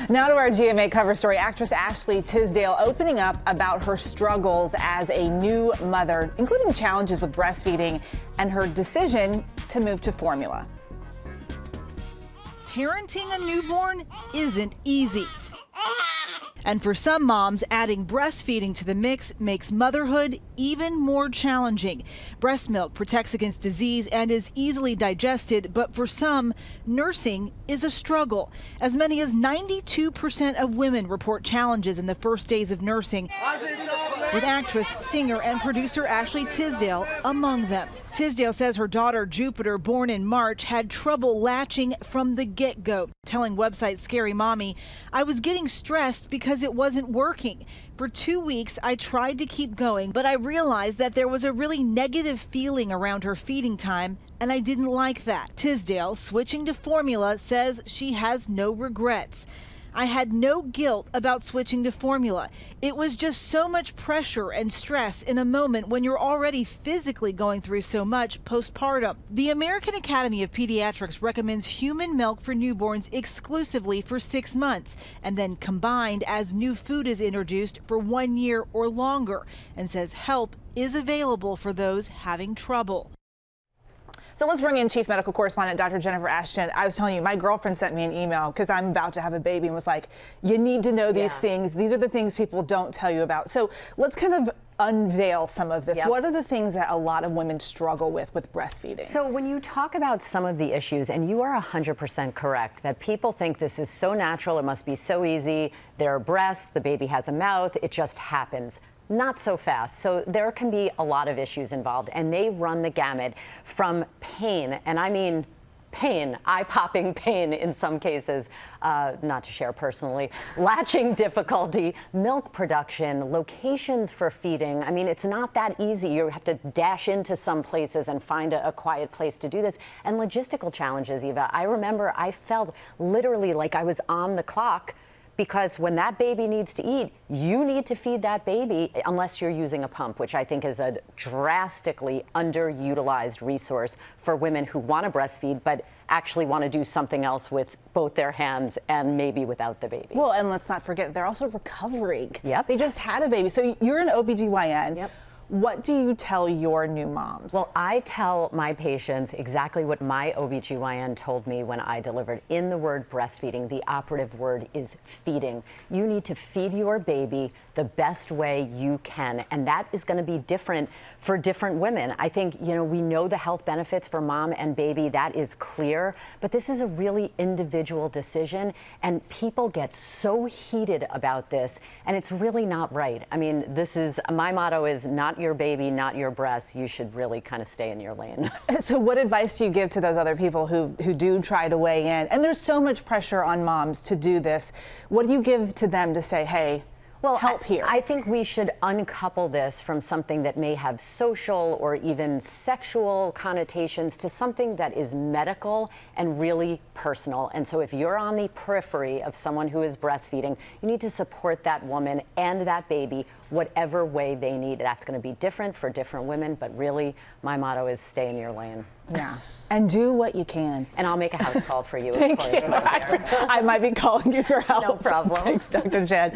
Now to our GMA cover story. Actress Ashley Tisdale opening up about her struggles as a new mother, including challenges with breastfeeding and her decision to move to formula. Parenting a newborn isn't easy. And for some moms, adding breastfeeding to the mix makes motherhood even more challenging. Breast milk protects against disease and is easily digested, but for some, nursing is a struggle. As many as 92% of women report challenges in the first days of nursing, with actress, singer, and producer Ashley Tisdale among them. Tisdale says her daughter Jupiter, born in March, had trouble latching from the get-go, telling website Scary Mommy, "I was getting stressed because it wasn't working. For 2 weeks, I tried to keep going, but I realized that there was a really negative feeling around her feeding time, and I didn't like that." Tisdale, switching to formula, says she has no regrets. "I had no guilt about switching to formula. It was just so much pressure and stress in a moment when you're already physically going through so much postpartum." The American Academy of Pediatrics recommends human milk for newborns exclusively for 6 months and then combined as new food is introduced for 1 year or longer, and says help is available for those having trouble. So let's bring in Chief Medical Correspondent Dr. Jennifer Ashton. I was telling you, my girlfriend sent me an email because I'm about to have a baby and was like, you need to know these things. These are the things people don't tell you about. So let's kind of unveil some of this. What are the things that a lot of women struggle with breastfeeding? So when you talk about some of the issues, and you are 100% correct, that people think this is so natural, it must be so easy, there are breasts, the baby has a mouth, it just happens. Not so fast. So there can be a lot of issues involved, and they run the gamut from pain, and I mean pain, eye-popping pain in some cases, not to share personally, latching difficulty, milk production, locations for feeding. I mean, it's not that easy. You have to dash into some places and find a quiet place to do this. And logistical challenges, Eva. I remember I felt literally like I was on the clock, because when that baby needs to eat, you need to feed that baby unless you're using a pump, which I think is a drastically underutilized resource for women who want to breastfeed but actually want to do something else with both their hands and maybe without the baby. Well, and let's not forget, they're also recovering. Yep. They just had a baby. So you're an OBGYN. Yep. What do you tell your new moms? Well, I tell my patients exactly what my OBGYN told me when I delivered. In the word breastfeeding, the operative word is feeding. You need to feed your baby the best way you can, and that is going to be different for different women. I think, you know, we know the health benefits for mom and baby, that is clear, but this is a really individual decision, and people get so heated about this, and it's really not right. I mean, this is, my motto is not your baby, not your breasts. You should really kind of stay in your lane. So what advice do you give to those other people who do try to weigh in? And there's so much pressure on moms to do this. What do you give to them to say, hey, help here? I think we should uncouple this from something that may have social or even sexual connotations to something that is medical and really personal. And so if you're on the periphery of someone who is breastfeeding, you need to support that woman and that baby whatever way they need. That's going to be different for different women, but really my motto is stay in your lane. Yeah. And do what you can. And I'll make a house call for you. Thank you. I might be calling you for help. No problem. Thanks, Dr. Jen.